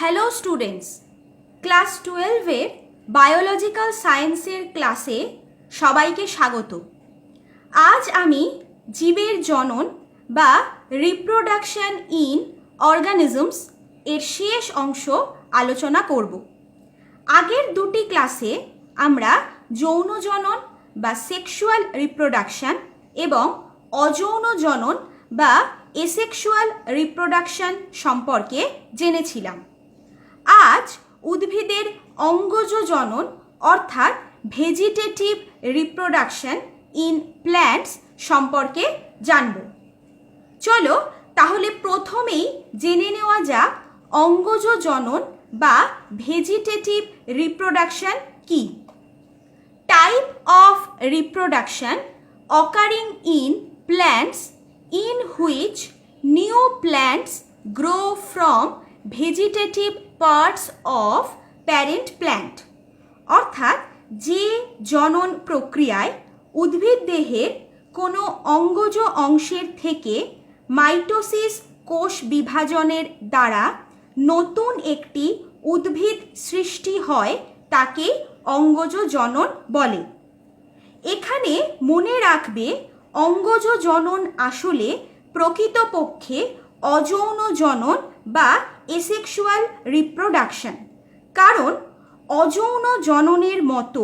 Hello students, class 12-এর biological সায়েন্সের ক্লাসে সবাইকে স্বাগত। আজ আমি জীবের জনন বা রিপ্রোডাকশন ইন অর্গানিজমস এর শেষ অংশ আলোচনা করব। আগের দুটি ক্লাসে আমরা যৌন জনন বা সেক্সুয়াল রিপ্রোডাকশন এবং অযৌন জনন বা এসেক্সুয়াল রিপ্রোডাকশন সম্পর্কে জেনেছিলাম। আজ উদ্ভিদের অঙ্গজ জনন অর্থাৎ ভেজিটেটিভ রিপ্রোডাকশন ইন প্ল্যান্টস সম্পর্কে জানব। চলো তাহলে প্রথমেই জেনে নেওয়া যাক অঙ্গজ জনন বা ভেজিটেটিভ রিপ্রোডাকশন কি। Type of reproduction occurring in plants in which new plants grow from vegetative parts of parent plant, অর্থাৎ যে জনন প্রক্রিয়ায় উদ্ভিদ দেহের কোনো অঙ্গজ অংশের থেকে মাইটোসিস কোষ বিভাজনের দ্বারা নতুন একটি উদ্ভিদ সৃষ্টি হয় তাকে অঙ্গজ জনন বলে। এখানে মনে রাখবে অঙ্গজ জনন আসলে প্রকৃতপক্ষে অযৌন জনন বা এসেক্সুয়াল রিপ্রোডাকশন, কারণ অযৌন জননের মতো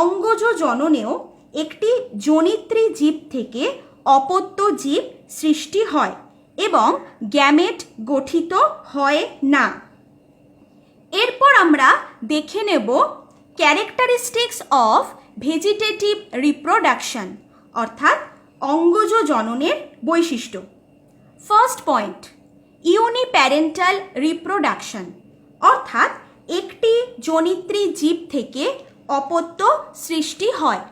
অঙ্গজ জননেও একটি জনিত্রী জীব থেকে অপত্য জীব সৃষ্টি হয় এবং গ্যামেট গঠিত হয় না। এরপর আমরা দেখে নেব ক্যারেক্টারিস্টিক্স অফ ভেজিটেটিভ রিপ্রোডাকশন অর্থাৎ অঙ্গজ জননের বৈশিষ্ট্য। ফার্স্ট পয়েন্ট, ইউনিপ্যারেন্টাল রিপ্রোডাকশন অর্থাৎ একটি জনিত্রী জীব থেকে অপত্য সৃষ্টি হয়।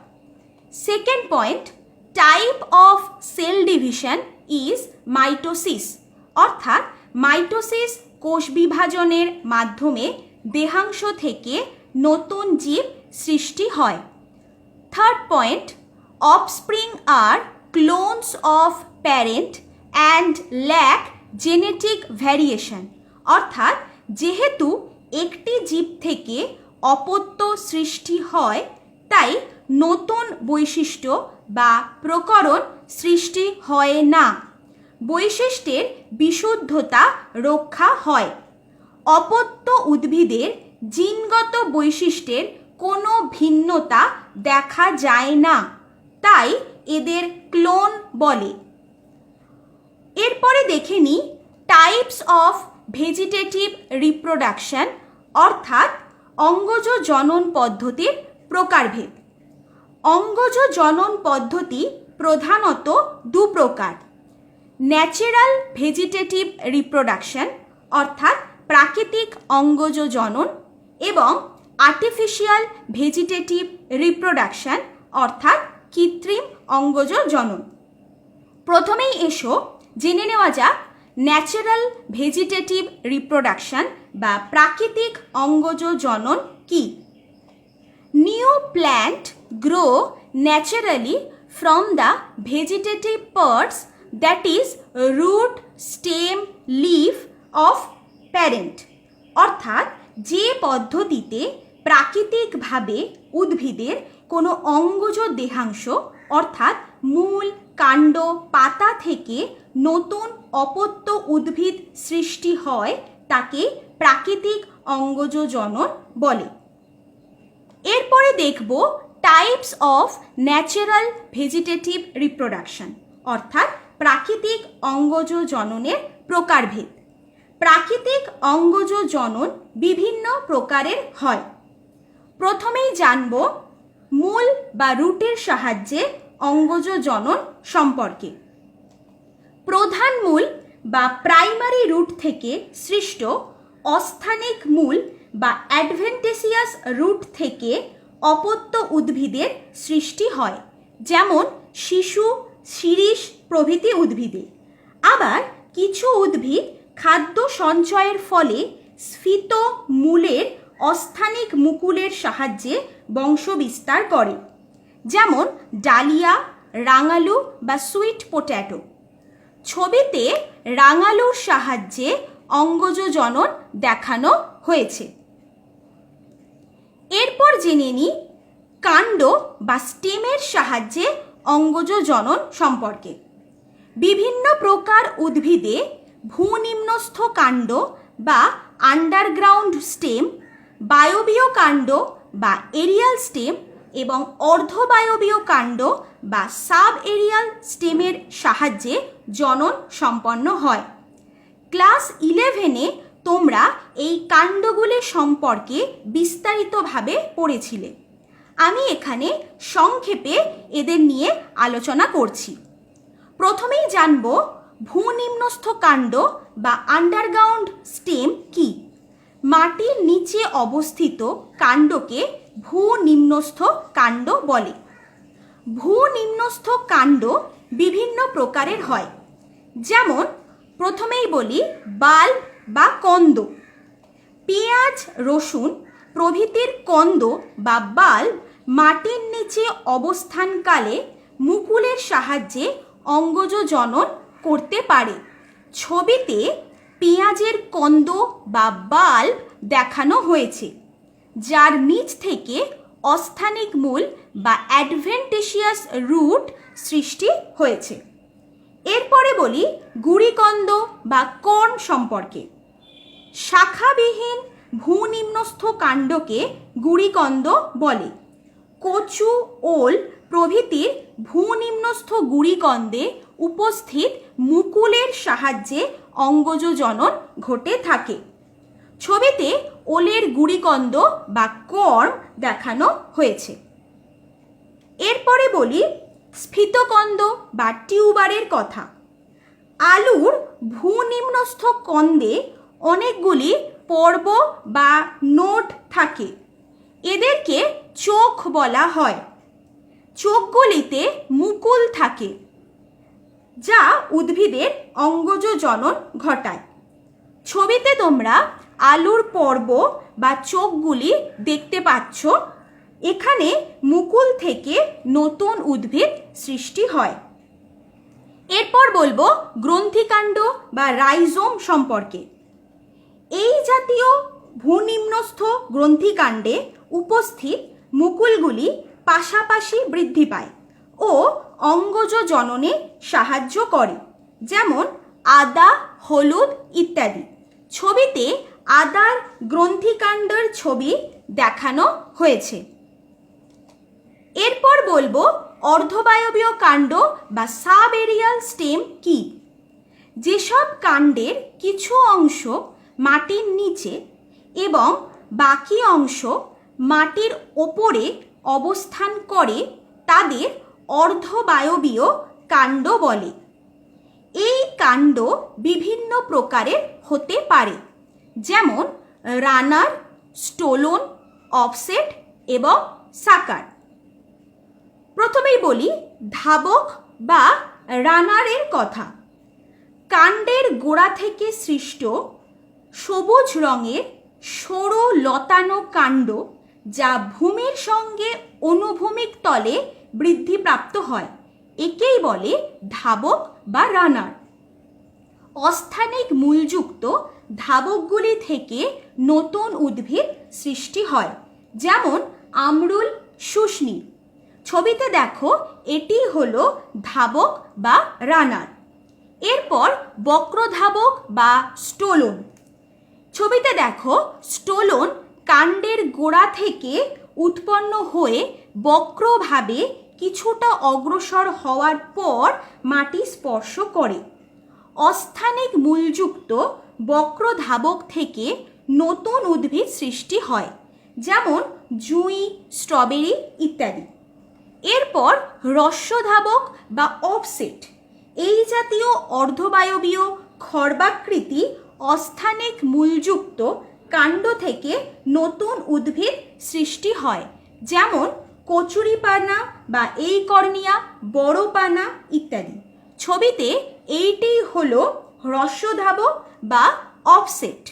Second point, type of cell division is mitosis অর্থাৎ মাইটোসিস কোষ বিভাজনের মাধ্যমে দেহাংশ থেকে নতুন জীব সৃষ্টি হয়। Third point, offspring are clones of parent and lack genetic variation অর্থাৎ যেহেতু একটি জীব থেকে অপত্য সৃষ্টি হয় তাই নতুন বৈশিষ্ট্য বা প্রকরণ সৃষ্টি হয় না, বৈশিষ্ট্যের বিশুদ্ধতা রক্ষা হয়। অপত্য উদ্ভিদের জিনগত বৈশিষ্ট্যের কোনো ভিন্নতা দেখা যায় না, তাই এদের ক্লোন বলে। এরপরে দেখে নিই টাইপস অফ ভেজিটেটিভ রিপ্রোডাকশন অর্থাৎ অঙ্গজ জনন পদ্ধতির প্রকারভেদ। অঙ্গজ জনন পদ্ধতি প্রধানত দু প্রকার, ন্যাচারাল ভেজিটেটিভ রিপ্রোডাকশন অর্থাৎ প্রাকৃতিক অঙ্গজ জনন এবং আর্টিফিশিয়াল ভেজিটেটিভ রিপ্রোডাকশন অর্থাৎ কৃত্রিম অঙ্গজ জনন। প্রথমেই এসো জেনে নেওয়া যাক ন্যাচারাল ভেজিটেটিভ রিপ্রোডাকশন বা প্রাকৃতিক অঙ্গজ জনন কি। New plant grow naturally from the vegetative parts that is root, stem, leaf of parent অর্থাৎ যে পদ্ধতিতে প্রাকৃতিকভাবে উদ্ভিদের কোনো অঙ্গজ দেহাংশ অর্থাৎ মূল, কাণ্ড, পাতা থেকে নতুন অপত্য উদ্ভিদ সৃষ্টি হয় তাকে প্রাকৃতিক অঙ্গজ জনন বলে। এরপরে দেখব types of natural vegetative reproduction অর্থাৎ প্রাকৃতিক অঙ্গজ জননের প্রকারভেদ। প্রাকৃতিক অঙ্গজ জনন বিভিন্ন প্রকারের হয়। প্রথমেই জানব মূল বা রুটের সাহায্যে অঙ্গজ জনন সম্পর্কে। প্রধান মূল বা প্রাইমারি রুট থেকে সৃষ্ট অস্থানিক মূল বা অ্যাডভেন্টেসিয়াস রুট থেকে অপত্য উদ্ভিদের সৃষ্টি হয়, যেমন শিশু, শিরীষ প্রভৃতি উদ্ভিদে। আবার কিছু উদ্ভিদ খাদ্য সঞ্চয়ের ফলে স্ফীত মূলের অস্থানিক মুকুলের সাহায্যে বংশবিস্তার করে, যেমন ডালিয়া, রাঙালু বা সুইট পোট্যাটো। ছবিতে রাঙালুর সাহায্যে অঙ্গজ জনন দেখানো হয়েছে। এরপর জেনে নিই কাণ্ড বা স্টেমের সাহায্যে অঙ্গজ জনন সম্পর্কে। বিভিন্ন প্রকার উদ্ভিদে ভূনিম্নস্থ কাণ্ড বা আন্ডারগ্রাউন্ড স্টেম, বায়বীয় কাণ্ড বা এরিয়াল স্টেম এবং অর্ধবায়বীয় কাণ্ড বা সাব এরিয়াল স্টেমের সাহায্যে জনন সম্পন্ন হয়। ক্লাস 11-এ তোমরা এই কাণ্ডগুলি সম্পর্কে বিস্তারিতভাবে পড়েছিলে। আমি এখানে সংক্ষেপে এদের নিয়ে আলোচনা করছি। প্রথমেই জানব ভূনিম্নস্থ কাণ্ড বা আন্ডারগ্রাউন্ড স্টেম কি। মাটির নিচে অবস্থিত কাণ্ডকে ভূনিম্নস্থ কাণ্ড বলে। ভূনিম্নস্থ কাণ্ড বিভিন্ন প্রকারের হয়। যেমন প্রথমেই বলি বাল্ব বা কন্দ। পেঁয়াজ, রসুন প্রভৃতির কন্দ বা বাল্ব মাটির নিচে অবস্থানকালে মুকুলের সাহায্যে অঙ্গজ জনন করতে পারে। ছবিতে পেঁয়াজের কন্দ বা বাল্ব দেখানো হয়েছে, যার নিচ থেকে অস্থানিক মূল বা অ্যাডভেন্টিশিয়াস রুট সৃষ্টি হয়েছে। এরপরে বলি গুড়িকন্দ বা কর্ম সম্পর্কে। শাখাবিহীন ভূনিম্নস্থ কাণ্ডকে গুড়িকন্দ বলে। কচু, ওল প্রভৃতির ভূনিম্নস্থ গুড়িকন্দে উপস্থিত মুকুলের সাহায্যে অঙ্গজ জনন ঘটে থাকে। ছবিতে ওলের গুড়িকন্দ বা কর্ম দেখানো হয়েছে। এরপরে বলি স্ফীতকন্দ বা টিউবারের কথা। আলুর ভূনিম্নস্থ কন্দে অনেকগুলি পর্ব বা নোড থাকে। এদেরকে চোখ বলা হয়। চোখগুলিতে মুকুল থাকে, যা উদ্ভিদের অঙ্গজ জনন ঘটায়। ছবিতে তোমরা আলুর পর্ব বা চোখগুলি দেখতে পাচ্ছ। এখানে মুকুল থেকে নতুন উদ্ভিদ সৃষ্টি হয়। এরপর বলবো গ্রন্থিকাণ্ড বা রাইজোম সম্পর্কে। এই জাতীয় ভূনিম্নস্থ গ্রন্থিকাণ্ডে উপস্থিত মুকুলগুলি পাশাপাশি বৃদ্ধি পায় ও অঙ্গজ জননে সাহায্য করে। যেমন আদা, হলুদ ইত্যাদি। ছবিতে আদার গ্রন্থিকাণ্ডের ছবি দেখানো হয়েছে। এরপর বলবো অর্ধবায়বীয় কাণ্ড বা সাব এরিয়াল স্টেম কি। যেসব কাণ্ডের কিছু অংশ মাটির নিচে এবং বাকি অংশ মাটির ওপরে অবস্থান করে তাদের অর্ধবায়বীয় কাণ্ড বলে। এই কাণ্ড বিভিন্ন প্রকারের হতে পারে, যেমন রানার, স্টোলন, অফসেট এবং সাকার। প্রথমেই বলি ধাবক বা রানারের কথা। কাণ্ডের গোড়া থেকে সৃষ্ট সবুজ রঙের সরু লতানো কাণ্ড, যা ভূমির সঙ্গে অনুভূমিক তলে বৃদ্ধিপ্রাপ্ত হয়, একেই বলে ধাবক বা রানার। অস্থানিক মূলযুক্ত ধাবকগুলি থেকে নতুন উদ্ভিদ সৃষ্টি হয়, যেমন আমরুল, শুষ্নি। ছবিতে দেখো এটি হলো ধাবক বা রানার। এরপর বক্রধাবক বা স্টোলন। ছবিতে দেখো স্টোলন কাণ্ডের গোড়া থেকে উৎপন্ন হয়ে বক্রভাবে কিছুটা অগ্রসর হওয়ার পর মাটি স্পর্শ করে। অস্থানিক মূলযুক্ত বক্রধাবক থেকে নতুন উদ্ভিদ সৃষ্টি হয়, যেমন জুঁই, স্ট্রবেরি ইত্যাদি। এরপর রস্যধাবক বা অফসেট। এই জাতীয় অর্ধবায়বীয় খর্বাকৃতি অস্থানিক মূলযুক্ত কাণ্ড থেকে নতুন উদ্ভিদ সৃষ্টি হয়, যেমন কচুরিপানা বা এইকর্নিয়া, বড়পানা ইত্যাদি। ছবিতে এইটি হলো রস্যধাবক বা অফসেট।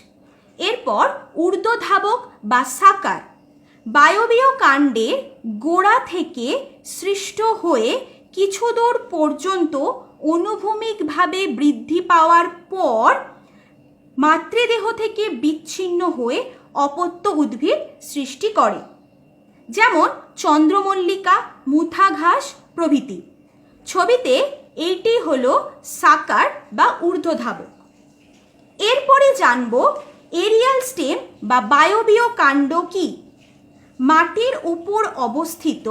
এরপর ঊর্ধ্বধাবক বা সাকার। বায়বীয় কাণ্ডে গোড়া থেকে সৃষ্ট হয়ে কিছু দূর পর্যন্ত অনুভূমিকভাবে বৃদ্ধি পাওয়ার পর মাতৃদেহ থেকে বিচ্ছিন্ন হয়ে অপত্য উদ্ভিদ সৃষ্টি করে, যেমন চন্দ্রমল্লিকা, মুথা ঘাস প্রভৃতি। ছবিতে এইটি হলো সাকার বা ঊর্ধ্বধাবক। এরপরে জানব এরিয়াল স্টেম বা বায়বীয় কাণ্ড কি। মাটির উপর অবস্থিত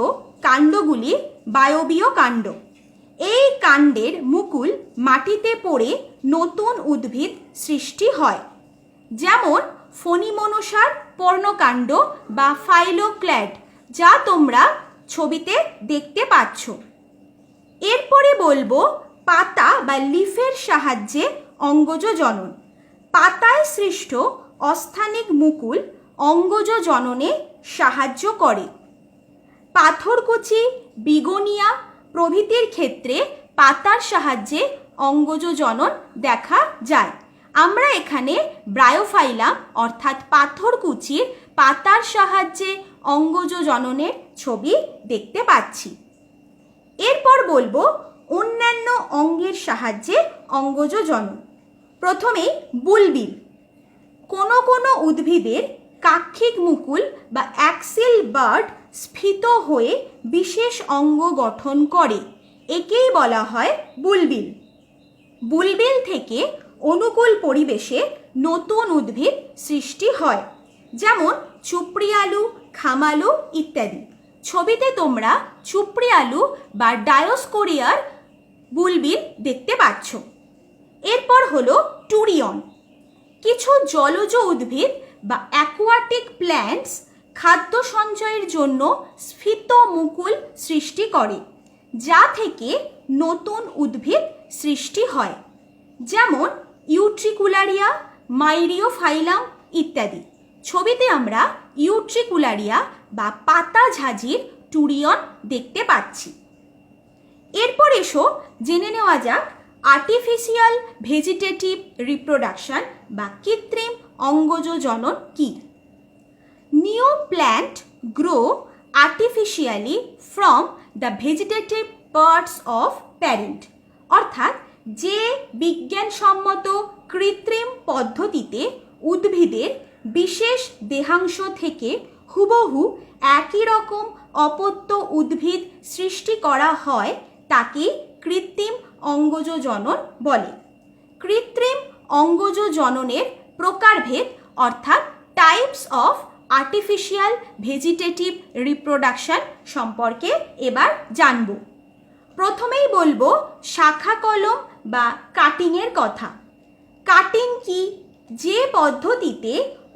কাণ্ডগুলি বায়বীয় কাণ্ড। এই কাণ্ডের মুকুল মাটিতে পড়ে নতুন উদ্ভিদ সৃষ্টি হয়, যেমন ফণিমনসার পর্ণকাণ্ড বা ফাইলোক্ল্যাড, যা তোমরা ছবিতে দেখতে পাচ্ছ। এরপরে বলবো পাতা বা লিফের সাহায্যে অঙ্গজ জনন। পাতায় সৃষ্ট অস্থানিক মুকুল অঙ্গজ জননে সাহায্য করে। পাথরকুচি, বিগোনিয়া প্রভৃতির ক্ষেত্রে পাতার সাহায্যে অঙ্গজ জনন দেখা যায়। আমরা এখানে ব্রায়োফাইলাম অর্থাৎ পাথরকুচির পাতার সাহায্যে অঙ্গজ জননের ছবি দেখতে পাচ্ছি। এরপর বলবো অন্যান্য অঙ্গের সাহায্যে অঙ্গজ জনন। প্রথমে বুলবিল। কোনো কোনো উদ্ভিদের কাক্ষিক মুকুল বা অ্যাক্সিল বার্ড স্ফীত হয়ে বিশেষ অঙ্গ গঠন করে, একেই বলা হয় বুলবিল। বুলবিল থেকে অনুকূল পরিবেশে নতুন উদ্ভিদ সৃষ্টি হয়, যেমন চুপড়ি আলু, খামালু ইত্যাদি। ছবিতে তোমরা চুপড়ি আলু বা ডায়োস্কোরিয়ার বুলবিল দেখতে পাচ্ছ। এরপর হলো টুরিয়ন। কিছু জলজ উদ্ভিদ বা অ্যাকোয়াটিক প্ল্যান্টস খাদ্য সঞ্চয়ের জন্য স্ফীত মুকুল সৃষ্টি করে, যা থেকে নতুন উদ্ভিদ সৃষ্টি হয়, যেমন ইউট্রিকুলারিয়া, মাইরিওফাইলাম ইত্যাদি। ছবিতে আমরা ইউট্রিকুলারিয়া বা পাতা ঝাঁঝির টুরিয়ন দেখতে পাচ্ছি। এরপর এসো জেনে নেওয়া যাক আর্টিফিশিয়াল ভেজিটেটিভ রিপ্রোডাকশন বা কৃত্রিম অঙ্গজ জনন কি। New plant grow artificially from the vegetative parts of parent, অর্থাৎ যে বিজ্ঞানসম্মত কৃত্রিম পদ্ধতিতে উদ্ভিদের বিশেষ দেহাংশ থেকে হুবহু একই রকম অপত্য উদ্ভিদ সৃষ্টি করা হয় তাকে কৃত্রিম অঙ্গজ জনন বলে। কৃত্রিম অঙ্গজ জননের প্রকারভেদ অর্থাৎ types of artificial vegetative reproduction সম্পর্কে এবার জানব। প্রথমেই বলবো শাখা কলম বা কাটিংয়ের কথা। কাটিং কি? যে পদ্ধতিতে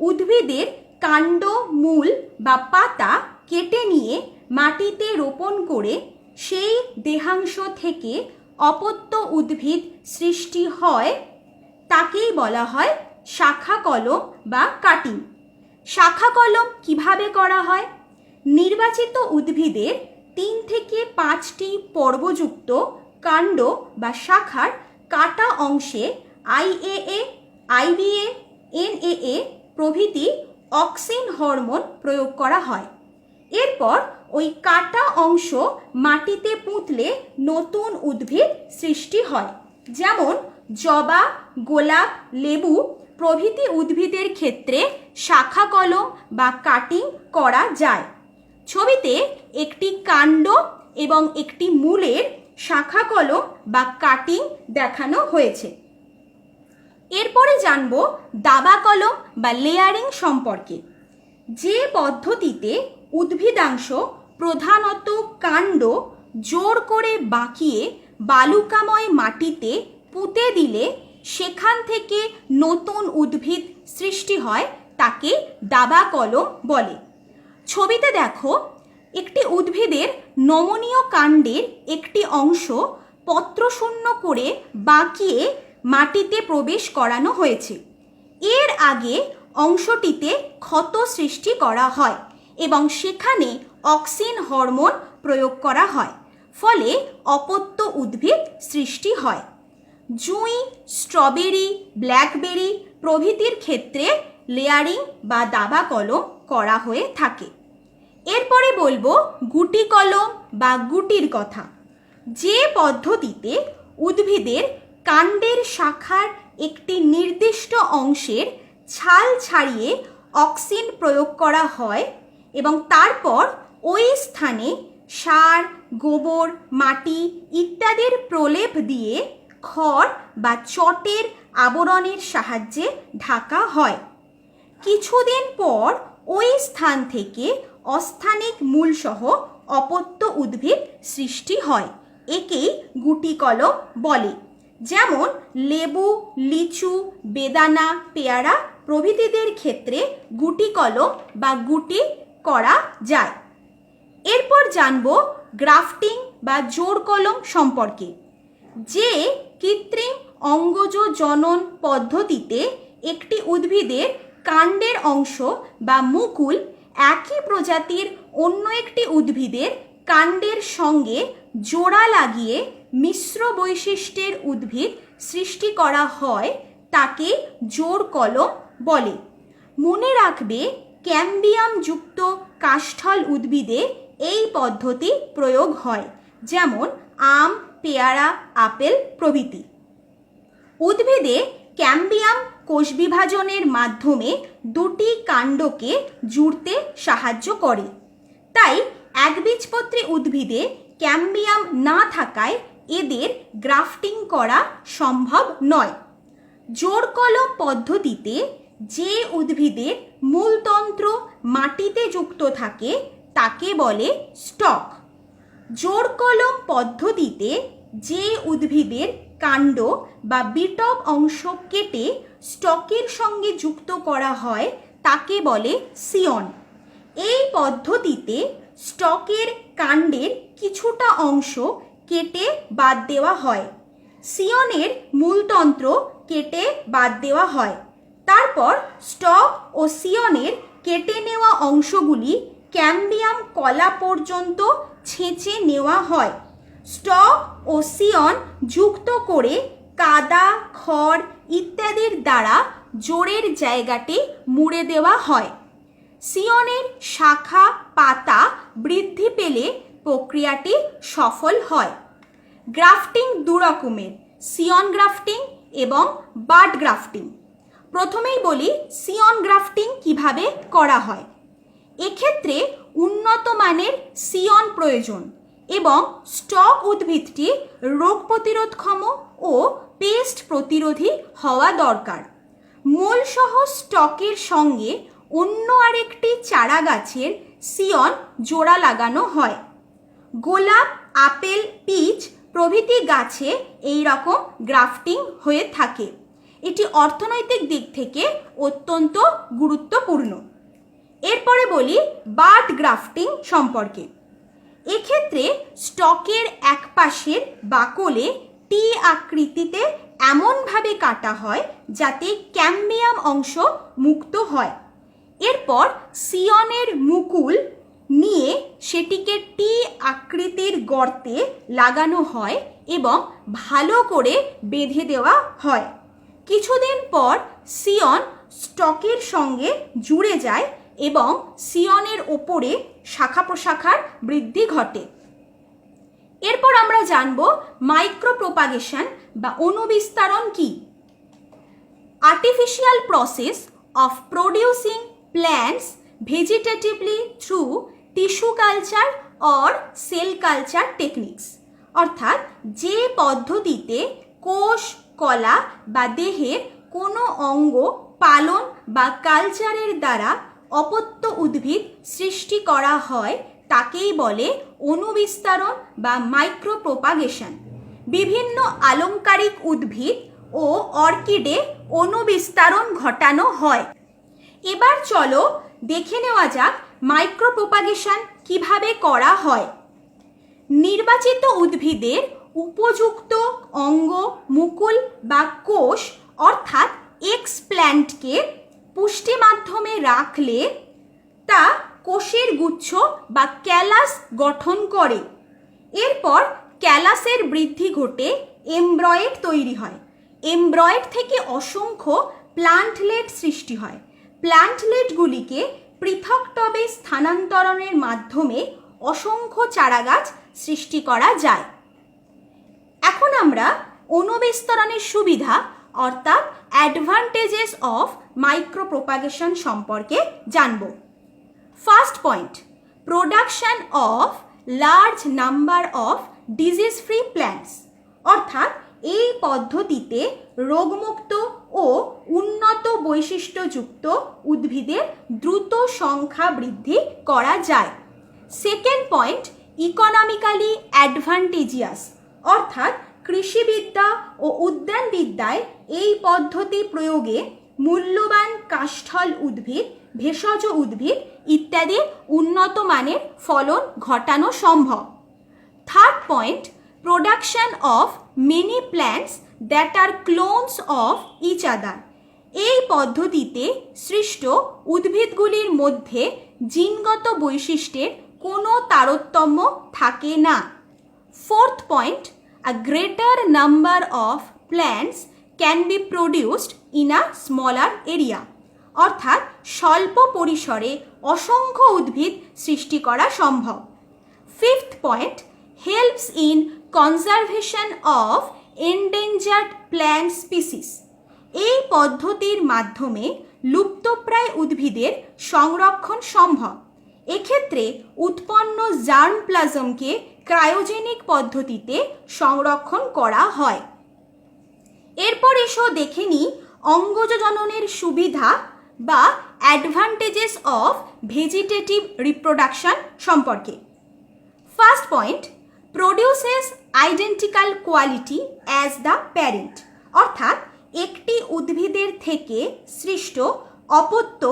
উদ্ভিদের কাণ্ড, মূল বা পাতা কেটে নিয়ে মাটিতে রোপণ করে সেই দেহাংশ থেকে অপত্য উদ্ভিদ সৃষ্টি হয় তাকেই বলা হয় শাখা কলম বা কাটিং। শাখা কলম কিভাবে করা হয়? নির্বাচিত উদ্ভিদের 3 থেকে 5টি পর্বযুক্ত কাণ্ড বা শাখার কাটা অংশে IAA, IBA, NAA প্রভৃতি অক্সিন হরমোন প্রয়োগ করা হয়। এরপর ওই কাটা অংশ মাটিতে পুঁতলে নতুন উদ্ভিদ সৃষ্টি হয়, যেমন জবা, গোলাপ, লেবু প্রভৃতি উদ্ভিদের ক্ষেত্রে শাখা কলম বা কাটিং করা যায়। ছবিতে একটি কাণ্ড এবং একটি মূলের শাখা কলম বা কাটিং দেখানো হয়েছে। এরপরে জানব দাবা কলম বা লেয়ারিং সম্পর্কে। যে পদ্ধতিতে উদ্ভিদাংশ প্রধানত কাণ্ড জোর করে বাঁকিয়ে বালুকাময় মাটিতে পুঁতে দিলে সেখান থেকে নতুন উদ্ভিদ সৃষ্টি হয় তাকে দাবা কলম বলে। ছবিতে দেখো একটি উদ্ভিদের নমনীয় কাণ্ডের একটি অংশ পত্রশূন্য করে বাঁকিয়ে মাটিতে প্রবেশ করানো হয়েছে। এর আগে অংশটিতে ক্ষত সৃষ্টি করা হয় এবং সেখানে অক্সিন হরমোন প্রয়োগ করা হয়, ফলে অপত্য উদ্ভিদ সৃষ্টি হয়। জুঁই, স্ট্রবেরি, ব্ল্যাকবেরি প্রভৃতির ক্ষেত্রে লেয়ারিং বা দাবা কলম করা হয়ে থাকে। এরপরে বলবো গুটি কলম বা গুটির কথা। যে পদ্ধতিতে উদ্ভিদের কাণ্ডের শাখার একটি নির্দিষ্ট অংশের ছাল ছাড়িয়ে অক্সিন প্রয়োগ করা হয় এবং তারপর ওই স্থানে সার, গোবর, মাটি ইত্যাদির প্রলেপ দিয়ে খড় বা চটের আবরণের সাহায্যে ঢাকা হয়। কিছুদিন পর ওই স্থান থেকে অস্থানিক মূলসহ অপত্য উদ্ভিদ সৃষ্টি হয়। একেই গুটিকলম বলে। যেমন লেবু, লিচু, বেদানা, পেয়ারা প্রভৃতিদের ক্ষেত্রে গুটিকলম বা গুটি করা যায়। এরপর জানব গ্রাফটিং বা জোড় কলম সম্পর্কে। যে কৃত্রিম অঙ্গজ জনন পদ্ধতিতে একটি উদ্ভিদের কাণ্ডের অংশ বা মুকুল একই প্রজাতির অন্য একটি উদ্ভিদের কাণ্ডের সঙ্গে জোড়া লাগিয়ে মিশ্র বৈশিষ্ট্যের উদ্ভিদ সৃষ্টি করা হয় তাকে জোড় কলম বলে। মনে রাখবে, ক্যাম্বিয়াম যুক্ত কাষ্ঠল উদ্ভিদে এই পদ্ধতি প্রয়োগ হয়, যেমন আম, পেয়ারা, আপেল প্রভৃতি। উদ্ভিদে ক্যাম্বিয়াম কোষ বিভাজনের মাধ্যমে দুটি কাণ্ডকে জুড়তে সাহায্য করে। তাই একবীজপত্রী উদ্ভিদে ক্যাম্বিয়াম না থাকায় এদের গ্রাফটিং করা সম্ভব নয়। জোড় কলম পদ্ধতিতে যে উদ্ভিদের মূলতন্ত্র মাটিতে যুক্ত থাকে তাকে বলে স্টক। জোড় কলম পদ্ধতিতে যে উদ্ভিদের কাণ্ড বা বিটপ অংশ কেটে স্টকের সঙ্গে যুক্ত করা হয় তাকে বলে সিয়ন। এই পদ্ধতিতে স্টকের কাণ্ডের কিছুটা অংশ কেটে বাদ দেওয়া হয়। সিয়নের মূলতন্ত্র কেটে বাদ দেওয়া হয়। তারপর স্টক ও সিয়নের কেটে নেওয়া অংশগুলি ক্যাম্বিয়াম কলা পর্যন্ত ছেঁচে নেওয়া হয়। স্টক ও সিয়ন যুক্ত করে কাদা, খড় ইত্যাদির দ্বারা জোড়ের জায়গাটি মুড়ে দেওয়া হয়। সিয়নের শাখা, পাতা বৃদ্ধি পেলে প্রক্রিয়াটি সফল হয়। গ্রাফটিং দু রকমের, সিয়ন গ্রাফটিং এবং বাড গ্রাফটিং। প্রথমেই বলি সিয়ন গ্রাফটিং কিভাবে করা হয়। এক্ষেত্রে উন্নত মানের সিয়ন প্রয়োজন এবং স্টক উদ্ভিদটি রোগ প্রতিরোধক্ষম ও পেস্ট প্রতিরোধী হওয়া দরকার। মূলসহ স্টকের সঙ্গে অন্য আরেকটি চারা গাছের সিয়ন জোড়া লাগানো হয়। গোলাপ, আপেল, পিচ প্রভৃতি গাছে এই রকম গ্রাফটিং হয়ে থাকে। এটি অর্থনৈতিক দিক থেকে অত্যন্ত গুরুত্বপূর্ণ। এরপরে বলি বাড গ্রাফটিং সম্পর্কে। এক্ষেত্রে স্টকের একপাশের বাকলে টি আকৃতিতে এমনভাবে কাটা হয় যাতে ক্যাম্বিয়াম অংশ মুক্ত হয়। এরপর সিয়নের মুকুল নিয়ে সেটিকে টি আকৃতির গর্তে লাগানো হয় এবং ভালো করে বেঁধে দেওয়া হয়। কিছুদিন পর সিয়ন স্টকের সঙ্গে জুড়ে যায় এবং সিয়নের ওপরে শাখা প্রশাখার বৃদ্ধি ঘটে। এরপর আমরা জানব মাইক্রো প্রোপাগেশন বা অণুবিস্তারণ কি। Artificial process of producing plants vegetatively through tissue culture or cell culture techniques, অর্থাৎ যে পদ্ধতিতে কোষ, কলা বা দেহের কোনো অঙ্গ পালন বা কালচারের দ্বারা অপত্য উদ্ভিদ সৃষ্টি করা হয় তাকেই বলে অণুবিস্তারণ বা মাইক্রো প্রোপাগেশন। বিভিন্ন আলংকারিক উদ্ভিদ ও অর্কিডে অণুবিস্তারণ ঘটানো হয়। এবার চলো দেখে নেওয়া যাক মাইক্রো প্রোপাগেশন কিভাবে করা হয়। নির্বাচিত উদ্ভিদের উপযুক্ত অঙ্গ, মুকুল বা কোষ অর্থাৎ এক্সপ্ল্যান্টকে পুষ্টি মাধ্যমে রাখলে তা কোষের গুচ্ছ বা ক্যালাস গঠন করে। এরপর ক্যালাসের বৃদ্ধি ঘটে এমব্রয়েড তৈরি হয়। এমব্রয়েড থেকে অসংখ্য প্লান্টলেট সৃষ্টি হয়। প্লান্টলেটগুলিকে পৃথক টবে স্থানান্তরণের মাধ্যমে অসংখ্য চারাগাছ সৃষ্টি করা যায়। এখন আমরা অণুবিস্তরণের সুবিধা অর্থাৎ অ্যাডভান্টেজেস অফ মাইক্রো প্রোপাগেশন সম্পর্কে জানব। First point, production of large number of disease free plants, অর্থাৎ এই পদ্ধতিতে রোগমুক্ত ও উন্নত বৈশিষ্ট্যযুক্ত উদ্ভিদের দ্রুত সংখ্যা বৃদ্ধি করা যায়। সেকেন্ড পয়েন্ট, ইকোনমিক্যালি অ্যাডভান্টেজিয়াস, অর্থাৎ কৃষিবিদ্যা ও উদ্যানবিদ্যায় এই পদ্ধতি প্রয়োগে মূল্যবান কাষ্ঠল উদ্ভিদ, ভেষজ উদ্ভিদ ইত্যাদির উন্নত মানের ফলন ঘটানো সম্ভব। Third point, production of many plants that are clones of each other, এই পদ্ধতিতে সৃষ্ট উদ্ভিদগুলির মধ্যে জিনগত বৈশিষ্ট্যের কোনো তারতম্য থাকে না। Fourth point, a greater number of plants can be produced in a smaller area, অর্থাৎ স্বল্প পরিসরে অসংখ্য উদ্ভিদ সৃষ্টি করা সম্ভব। Fifth point, helps in conservation of endangered plant species, এই পদ্ধতির মাধ্যমে লুপ্তপ্রায় উদ্ভিদের সংরক্ষণ সম্ভব। এক্ষেত্রে উৎপন্ন জার্ম প্লাজমকে ক্রায়োজেনিক পদ্ধতিতে সংরক্ষণ করা হয়। এরপর এসো দেখে নিই অঙ্গজ জননের সুবিধা বা অ্যাডভান্টেজেস অফ ভেজিটেটিভ রিপ্রোডাকশন সম্পর্কে। First point, produces identical quality as the parent, অর্থাৎ একটি উদ্ভিদের থেকে সৃষ্ট অপত্য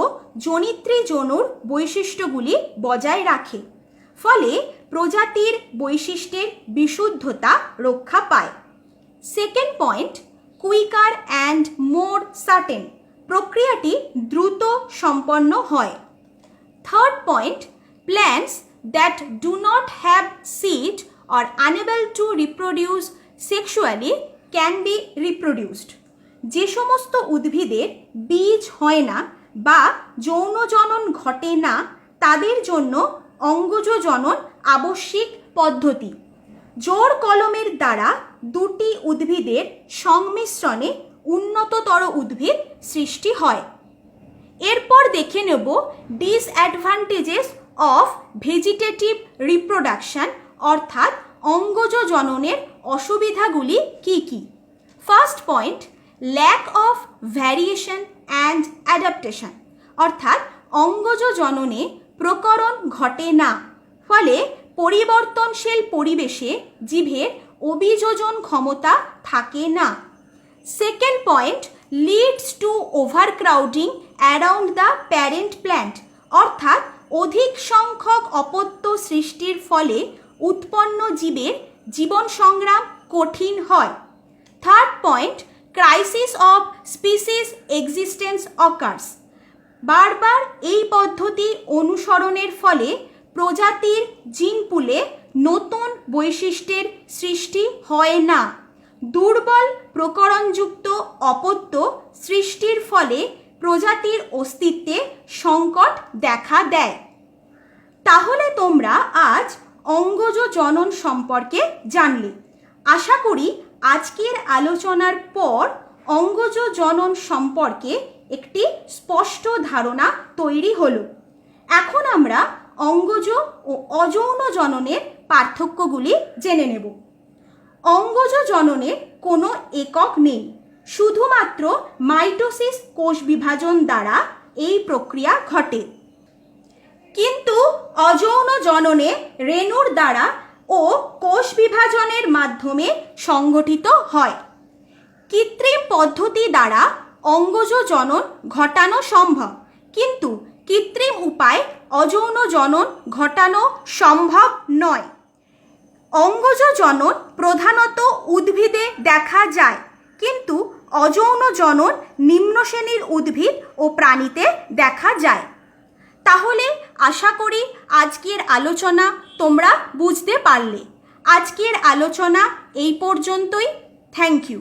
জনিত্রী যনুর বৈশিষ্ট্যগুলি বজায় রাখে, ফলে প্রজাতির বৈশিষ্ট্যের বিশুদ্ধতা রক্ষা পায়। Second point, quicker and more certain, প্রক্রিয়াটি দ্রুত সম্পন্ন হয়। Third point, plants that do not have seed or unable to reproduce sexually can be reproduced, যে সমস্ত উদ্ভিদের বীজ হয় না বা যৌন জনন ঘটে না তাদের জন্য অঙ্গজ জনন আবশ্যিক পদ্ধতি। জোর কলমের দ্বারা দুটি উদ্ভিদের সংমিশ্রণে উন্নততর উদ্ভিদ সৃষ্টি হয়। এরপর দেখে নেব ডিসঅ্যাডভান্টেজেস অফ ভেজিটেটিভ রিপ্রোডাকশন, অর্থাৎ অঙ্গজ জননের অসুবিধাগুলি কি কি। First point, lack of variation and adaptation, অর্থাৎ অঙ্গজ জননে প্রকরণ ঘটে না, ফলে পরিবর্তনশীল পরিবেশে জীবের অভিযোজন ক্ষমতা থাকে না। Second point, leads to overcrowding around the parent plant, অর্থাৎ অধিক সংখ্যক অপত্য সৃষ্টির ফলে উৎপন্ন জীবের জীবন সংগ্রাম কঠিন হয়। Third point, crisis of species existence occurs, বারবার এই পদ্ধতি অনুসরণের ফলে প্রজাতির জিনপুলে নতুন বৈশিষ্ট্যের সৃষ্টি হয় না। দুর্বল প্রকরণযুক্ত অপত্য সৃষ্টির ফলে প্রজাতির অস্তিত্বে সংকট দেখা দেয়। তাহলে তোমরা আজ অঙ্গজ জনন সম্পর্কে জানলে। আশা করি আজকের আলোচনার পর অঙ্গজ জনন সম্পর্কে একটি স্পষ্ট ধারণা তৈরি হলো। এখন আমরা অঙ্গজ ও অযৌন জননের পার্থক্যগুলি জেনে নেব। অঙ্গজ জননের কোনো একক নেই, শুধুমাত্র মাইটোসিস কোষ বিভাজন দ্বারা এই প্রক্রিয়া ঘটে। কিন্তু অযৌন জননে রেণুর দ্বারা ও কোষ বিভাজনের মাধ্যমে সংগঠিত হয়। কৃত্রিম পদ্ধতি দ্বারা অঙ্গজ জনন ঘটানো সম্ভব, কিন্তু কৃত্রিম উপায়ে অযৌন জনন ঘটানো সম্ভব নয়। অঙ্গজ জনন প্রধানত উদ্ভিদে দেখা যায়, কিন্তু অযৌন জনন নিম্ন শ্রেণীর উদ্ভিদ ও প্রাণীতে দেখা যায়। তাহলে আশা করি আজকের আলোচনা তোমরা বুঝতে পারলে। আজকের আলোচনা এই পর্যন্তই। Thank you.